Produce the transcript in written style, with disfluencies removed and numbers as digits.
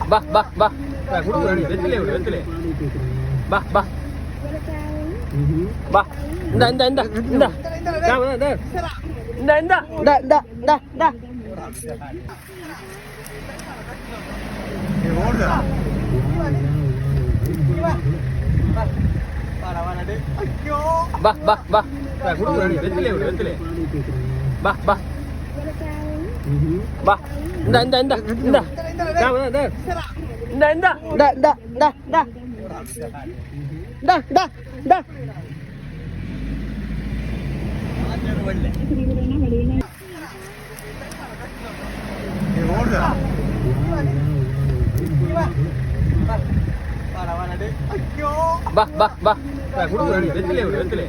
பா பா பா குடுக்குறேன் வெத்திலே விடு வெத்திலே பா பா பா இந்த இந்த இந்த இந்த இந்த இந்த இந்த இந்த இந்த பா பா பா குடுக்குறேன் வெத்திலே விடு வெத்திலே பா பா பா இந்த இந்த இந்த இந்த இந்த இந்த இந்த பா பா பா குடுக்குறேன் வெத்திலே விடு வெத்திலே